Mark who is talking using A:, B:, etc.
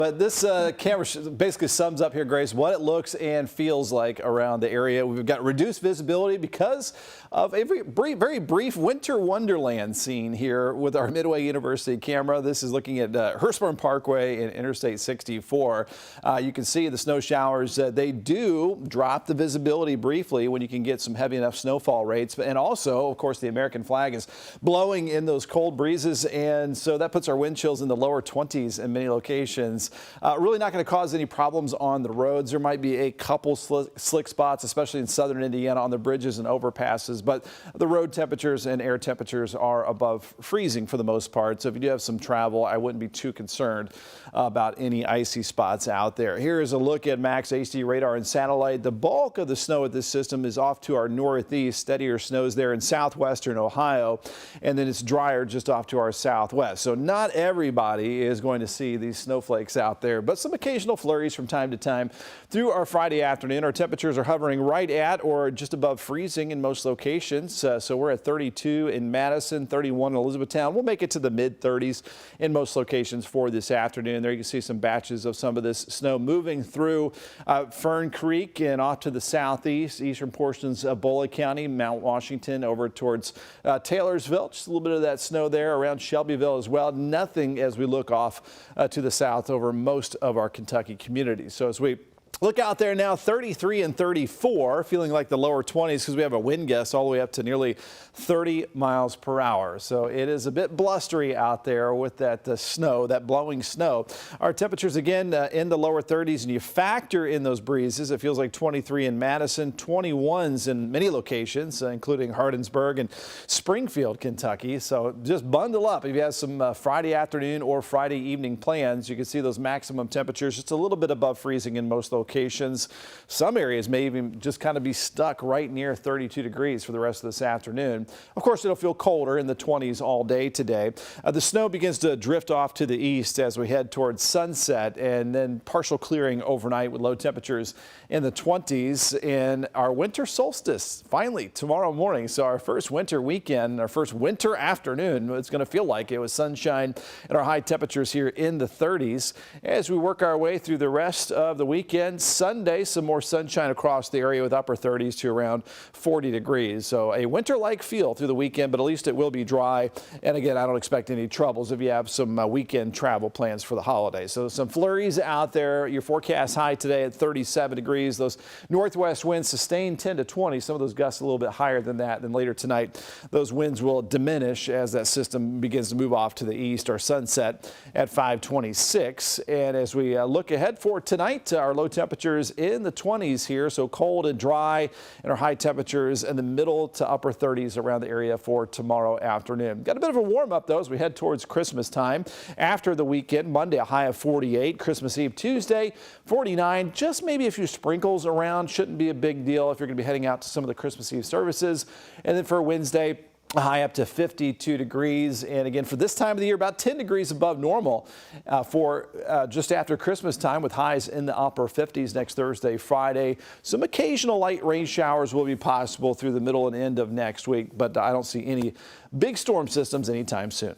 A: But this camera basically sums up here, Grace, what it looks and feels like around the area. We've got reduced visibility because of a very brief winter wonderland scene here with our Midway University camera. This is looking at Hurstbourne Parkway and Interstate 64. You can see the snow showers. They do drop the visibility briefly when you can get some heavy enough snowfall rates. And also, of course, the American flag is blowing in those cold breezes, and so that puts our wind chills in the lower 20s in many locations. Really not going to cause any problems on the roads. There might be a couple slick spots, especially in southern Indiana on the bridges and overpasses, but the road temperatures and air temperatures are above freezing for the most part. So if you do have some travel, I wouldn't be too concerned about any icy spots out there. Here is a look at max HD radar and satellite. The bulk of the snow at this system is off to our northeast. Steadier snows there in southwestern Ohio, and then it's drier just off to our southwest. So not everybody is going to see these snowflakes out there, but some occasional flurries from time to time through our Friday afternoon. Our temperatures are hovering right at or just above freezing in most locations. So we're at 32 in Madison, 31 in Elizabethtown. We'll make it to the mid 30s in most locations for this afternoon. There you can see some batches of some of this snow moving through Fern Creek and off to the southeast, eastern portions of Bola County, Mount Washington, over towards Taylorsville. Just a little bit of that snow there around Shelbyville as well. Nothing as we look off to the south over most of our Kentucky communities. So as we look out there now, 33 and 34, feeling like the lower 20s because we have a wind gust all the way up to nearly 30 miles per hour. So it is a bit blustery out there with that snow, that blowing snow. Our temperatures again in the lower 30s, and you factor in those breezes. It feels like 23 in Madison, 21s in many locations, including Hardinsburg and Springfield, Kentucky. So just bundle up if you have some Friday afternoon or Friday evening plans. You can see those maximum temperatures just a little bit above freezing in most locations. Some areas may even just kind of be stuck right near 32 degrees for the rest of this afternoon. Of course, it'll feel colder in the 20s all day today. The snow begins to drift off to the east as we head towards sunset, and then partial clearing overnight with low temperatures in the 20s. And our winter solstice finally tomorrow morning. So our first winter weekend, our first winter afternoon, it's going to feel like it with sunshine and our high temperatures here in the 30s as we work our way through the rest of the weekend. Sunday, some more sunshine across the area with upper 30s to around 40 degrees. So a winter-like feel through the weekend, but at least it will be dry. And again, I don't expect any troubles if you have some weekend travel plans for the holidays. So some flurries out there. Your forecast high today at 37 degrees. Those northwest winds sustain 10 to 20. Some of those gusts a little bit higher than that. Then later tonight, those winds will diminish as that system begins to move off to the east. Our sunset at 5:26. And as we look ahead for tonight, our low temperatures in the 20s here, so cold and dry, and our high temperatures in the middle to upper 30s around the area for tomorrow afternoon. Got a bit of a warm up though as we head towards Christmas time. After the weekend, Monday a high of 48, Christmas Eve Tuesday 49, just maybe a few sprinkles around, shouldn't be a big deal if you're going to be heading out to some of the Christmas Eve services. And then for Wednesday, a high up to 52 degrees. And again, for this time of the year, about 10 degrees above normal for just after Christmas time, with highs in the upper 50s next Thursday, Friday. Some occasional light rain showers will be possible through the middle and end of next week, but I don't see any big storm systems anytime soon.